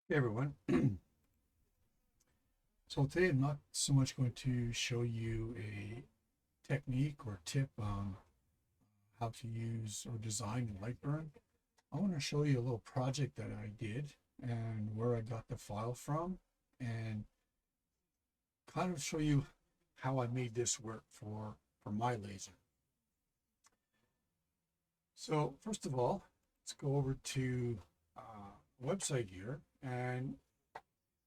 Hey everyone. So today I'm not so much going to show you a technique or tip on how to use or design Lightburn. I want to show you a little project that I did and where I got the file from and kind of show you how I made this work for my laser. So first of all, let's go over to a website here, and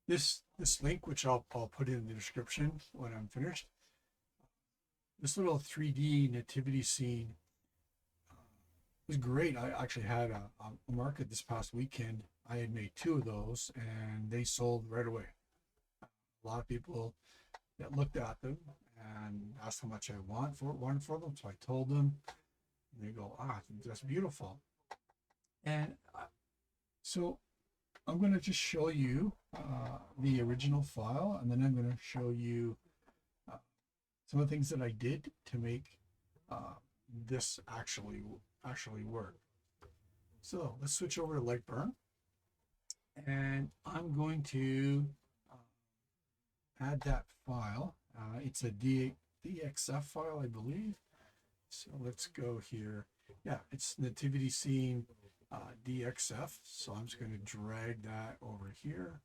this link, which I'll put in the description when I'm finished. This little 3D nativity scene was great. I actually had a market this past weekend. I had made two of those and they sold right away. A lot of people that looked at them and asked how much I wanted for them. So I told them, and they go, that's beautiful. And so I'm going to just show you the original file, and then I'm going to show you uh, some of the things that I did to make uh, this actually work. So let's switch over to Lightburn, and I'm going to add that file. It's a DXF file, I believe. So let's go here. Yeah, it's Nativity Scene DXF. So I'm just going to drag that over here.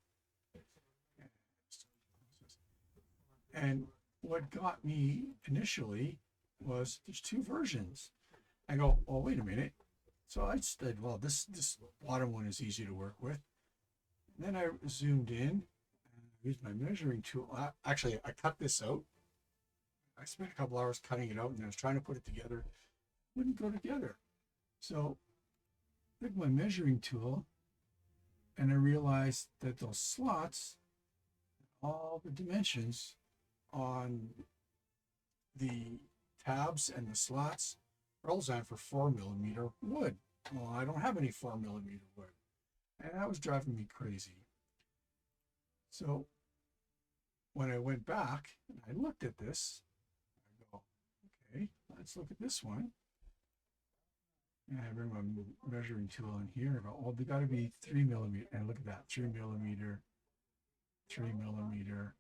And what got me initially was there's two versions. I go, oh, wait a minute. So I said, well, this bottom one is easy to work with. And then I zoomed in and used my measuring tool. Actually, I cut this out. I spent a couple hours cutting it out, and I was trying to put it together. It wouldn't go together. So I took my measuring tool, and I realized that those slots, all the dimensions on the tabs and the slots are all designed for 4mm wood. Well, I don't have any 4mm wood, and that was driving me crazy. So when I went back and I looked at this, I go, okay, let's look at this one. And I bring my measuring tool in here. I go, oh, they got to be 3mm. And look at that, 3mm, 3mm,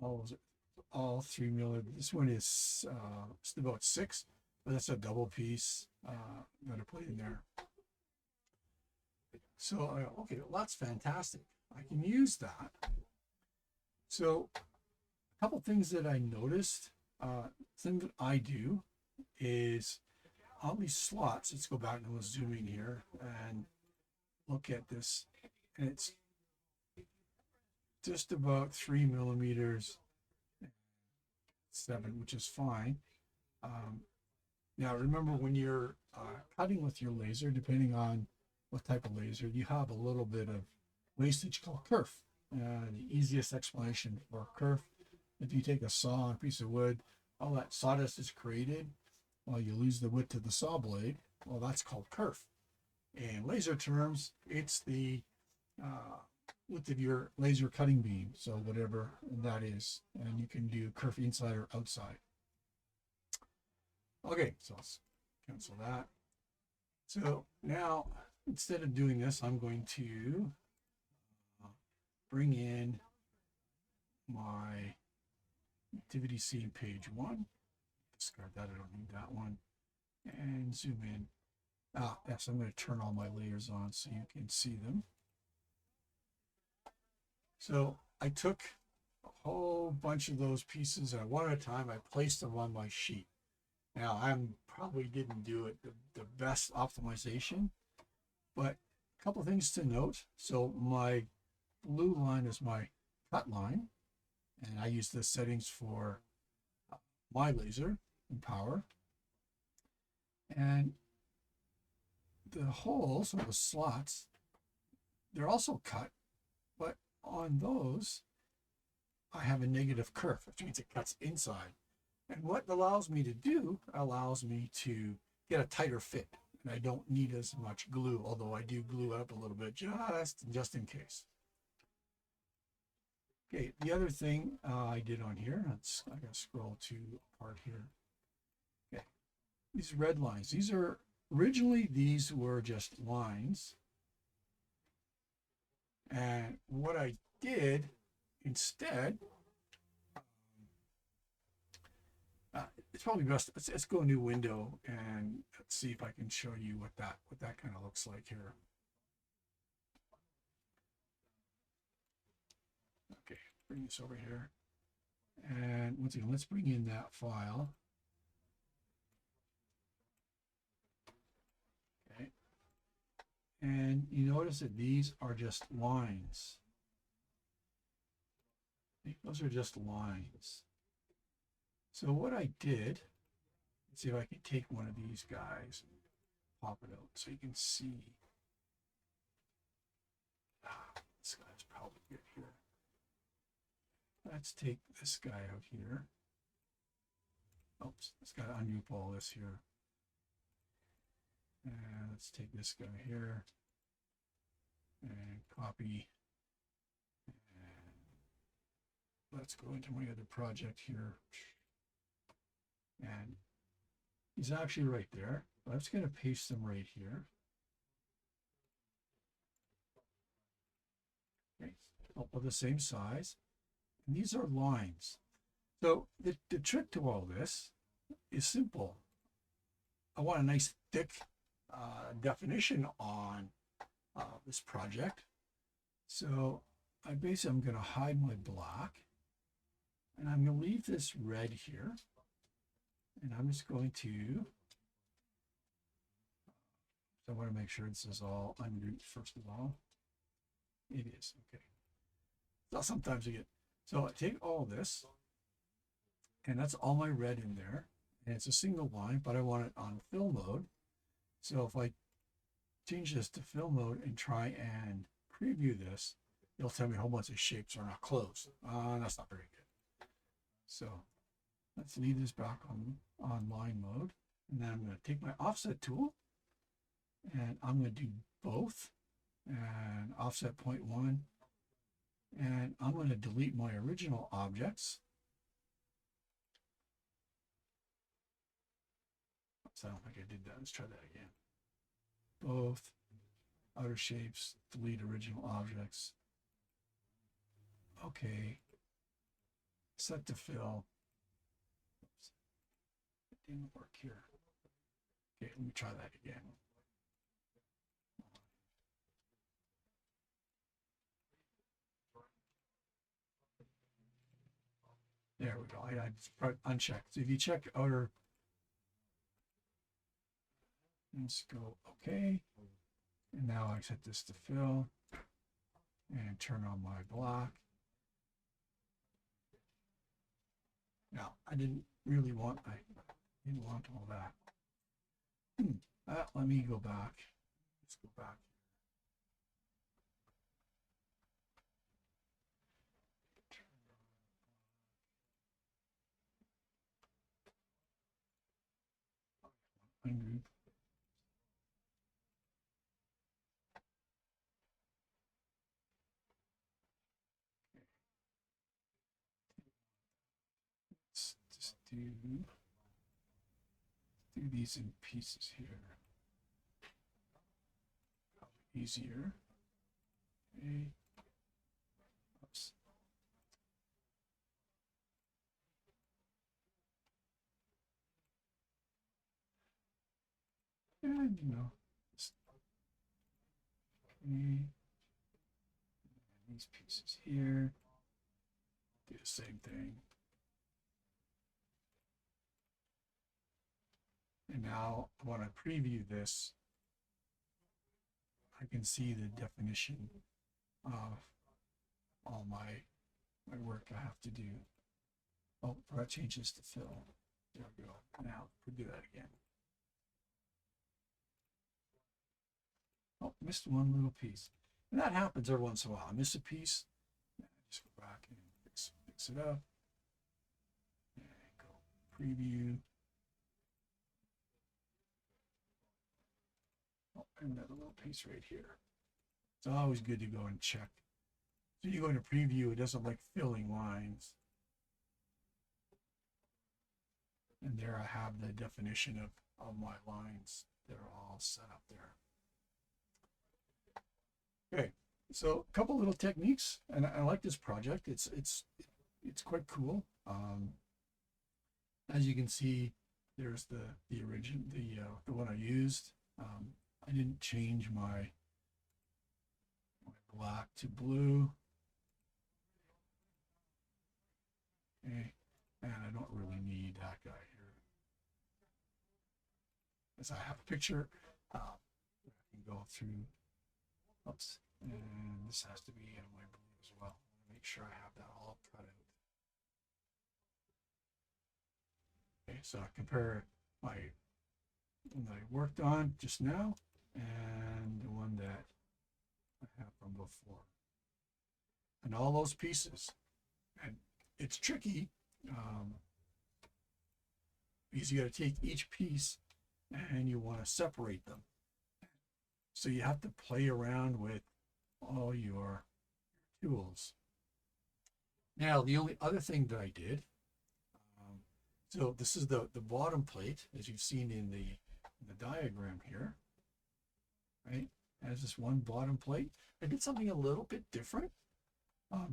all, all 3mm. This one is it's about 6, but that's a double piece that I put in there. So I go, okay, well, that's fantastic. I can use that. So a couple things that I noticed, thing that I do is on these slots. Let's go back and we'll zoom in here and look at this. And it's just about 3mm 7, which is fine. Now remember, when you're cutting with your laser, depending on what type of laser, you have a little bit of wastage called kerf. The easiest explanation for kerf: if you take a saw on a piece of wood, all that sawdust is created while you lose the width of the saw blade. Well, that's called kerf. In laser terms, it's the uh, width of your laser cutting beam, so whatever that is, and you can do kerf inside or outside. Okay, so let's cancel that. So now, instead of doing this, I'm going to bring in my Nativity Scene page 1. Discard that, I don't need that one. And zoom in. Yes, I'm going to turn all my layers on so you can see them. So I took a whole bunch of those pieces, and one at a time I placed them on my sheet. Now, I probably didn't do it the best optimization, but a couple things to note. So my blue line is my cut line, and I use the settings for my laser and power. And the holes, or the slots, they're also cut, but on those, I have a negative kerf, which means it cuts inside. And what allows me to do allows me to get a tighter fit. And I don't need as much glue, although I do glue up a little bit just in case. Okay, the other thing I did on here, I gotta scroll to a part here. Okay, these red lines, originally these were just lines. And what I did instead, it's probably best. Let's go a new window and let's see if I can show you what that kind of looks like here. Okay, bring this over here. And once again, let's bring in that file. Okay. And you notice that these are just lines. Those are just lines. So what I did, let's see if I can take one of these guys and pop it out so you can see. This guy's probably good here. Let's take this guy out here. Oops, let's gotta ungroup all this here. And let's take this guy here and copy. And let's go into my other project here. And he's actually right there. I'm just going to paste them right here. Okay, about the same size. And these are lines. So the trick to all this is simple. I want a nice thick definition on this project. So I'm going to hide my black. And I'm going to leave this red here. And I'm just going to, so I want to make sure this is all ungrouped first of all. It is, okay. So sometimes you get, so I take all this, and that's all my red in there. And it's a single line, but I want it on fill mode. So if I change this to fill mode and try and preview this, it'll tell me a whole bunch of shapes are not closed. That's not very good. So let's leave this back on line mode. And then I'm going to take my offset tool and I'm going to do both and offset 0.1. And I'm going to delete my original objects. Oops, I don't think I did that. Let's try that again. Both outer shapes, delete original objects. Okay. Set to fill. Oops. It didn't work here. Okay, let me try that again. There we go. I just unchecked. So if you check outer, let's go okay. And now I set this to fill and turn on my block. Now I didn't really want, all that. Let me go back. Let's go back. Ungroup. Let's just do these in pieces here. Probably easier. Okay. Oops. And just, okay. These pieces here. Do the same thing. And now I want to preview this. I can see the definition of all my work I have to do. Oh, I forgot to change this to fill. There we go. Now we'll do that again. Oh, missed one little piece. And that happens every once in a while. I miss a piece. I just go back and fix it up. And go preview. Oh, and another little piece right here. It's always good to go and check. So you go into preview, it doesn't like filling lines. And there I have the definition of my lines. They're all set up there. Okay, So a couple little techniques, and I like this project. It's quite cool. As you can see, there's the origin, the one I used. I didn't change my black to blue. Okay, and I don't really need that guy here. As I have a picture, I can go through. Oops, and this has to be in my blue as well. Make sure I have that all cut out. Okay, so I compare my one that I worked on just now and the one that I have from before. And all those pieces. And it's tricky because you got to take each piece and you want to separate them. So you have to play around with all your tools. Now, the only other thing that I did, so this is the bottom plate, as you've seen in the diagram here, right? It has this one bottom plate. I did something a little bit different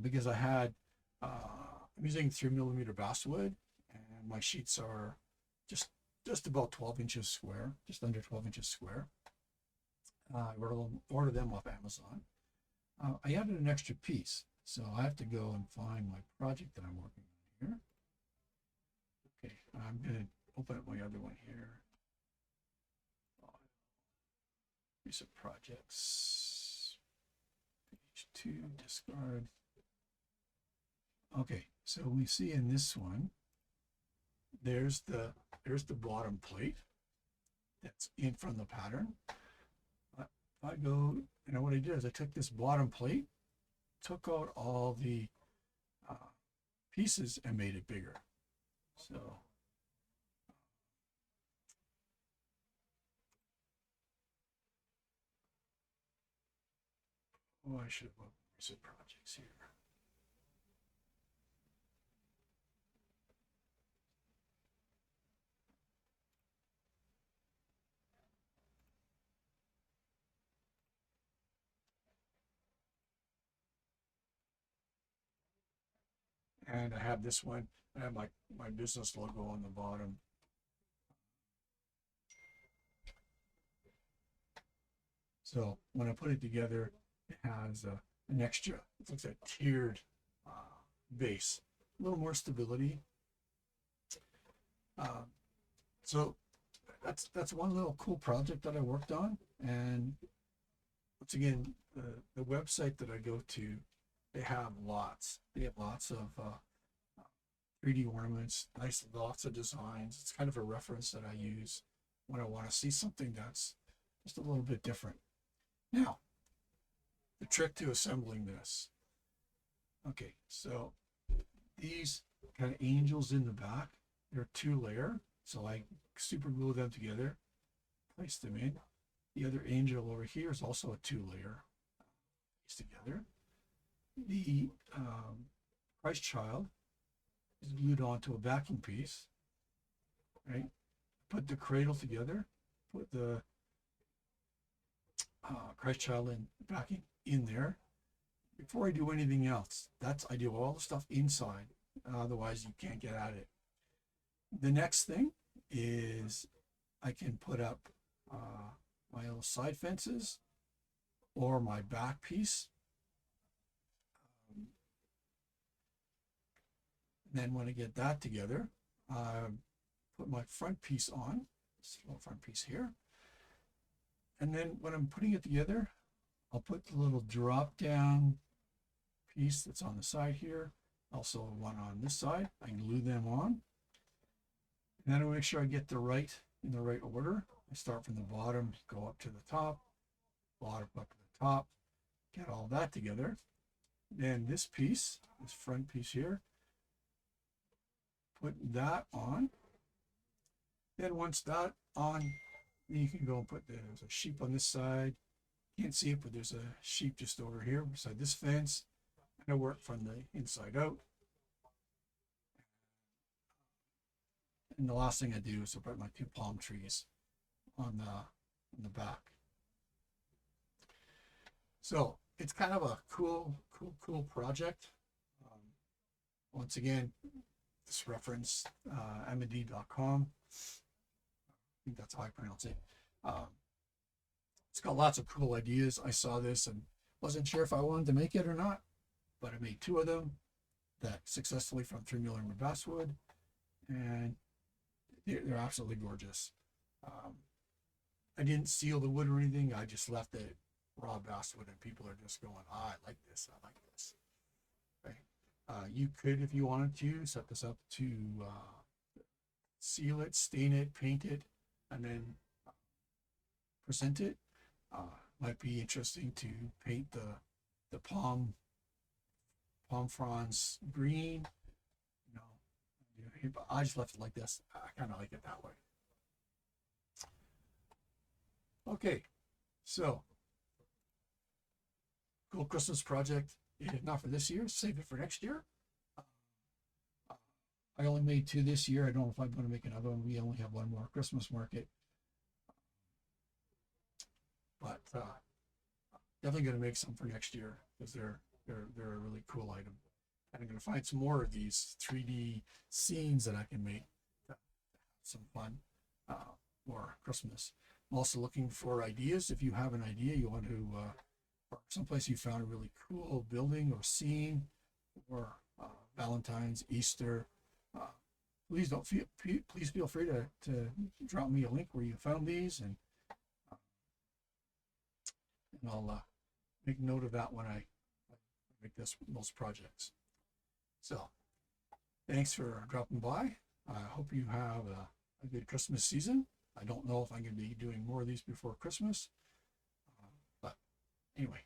because I'm using 3mm basswood, and my sheets are just about 12 inches square, just under 12 inches square. I ordered them off Amazon. I added an extra piece, so I have to go and find my project that I'm working on here. Okay, I'm going to open up my other one here. Recent projects, page 2, discard. Okay, so we see in this one, there's the bottom plate that's in from the pattern. If I go, what I did is I took this bottom plate, took out all the pieces and made it bigger. So I should have recent projects here. And I have this one. I have my business logo on the bottom. So when I put it together, it has an extra, it looks like a tiered base, a little more stability. So that's one little cool project that I worked on. And once again, the website that I go to, they have lots. They have lots of 3D ornaments, lots of designs. It's kind of a reference that I use when I want to see something that's just a little bit different. Now, the trick to assembling this. Okay, so these kind of angels in the back, they're 2-layer. So I super glue them together, place them in. The other angel over here is also a 2-layer piece together. The Christ child is glued onto a backing piece, right? Put the cradle together, put the Christ child in backing in there. Before I do anything else, I do all the stuff inside. Otherwise, you can't get at it. The next thing is I can put up my little side fences or my back piece. Then when I get that together, put my front piece on, this little front piece here. And then when I'm putting it together, I'll put the little drop down piece that's on the side here, also one on this side. I glue them on. And then I make sure I get in the right order. I start from the bottom, go up to the top, bottom up to the top, get all that together. Then this piece, this front piece here, put that on. Then once that on, then you can go and there's a sheep on this side. Can't see it, but there's a sheep just over here beside this fence. And I work from the inside out. And the last thing I do is I put my 2 palm trees on the back. So it's kind of a cool project. Um, Once again, this reference, md.com. I think that's how I pronounce it. Um, it's got lots of cool ideas. I saw this and wasn't sure if I wanted to make it or not, but I made two of them that successfully from 3mm basswood, and they're absolutely gorgeous. Um, I didn't seal the wood or anything. I just left it raw basswood, and people are just going, "Ah, I like this. I like this." Okay. You could, if you wanted to, set this up to seal it, stain it, paint it, and then present it. Might be interesting to paint the palm fronds green. You know, but I just left it like this. I kind of like it that way. Okay, so cool Christmas project. If not for this year, save it for next year. Uh, I only made two this year. I don't know if I'm going to make another one. We only have one more Christmas market, but definitely going to make some for next year because they're a really cool item. And I'm going to find some more of these 3D scenes that I can make to have some fun for Christmas. I'm also looking for ideas. If you have an idea you want to, or someplace you found a really cool building or scene, or Valentine's, Easter, uh, please feel free to drop me a link where you found these, and I'll make note of that when I make those projects. So thanks for dropping by. I hope you have a good Christmas season. I don't know if I'm going to be doing more of these before Christmas, but anyway,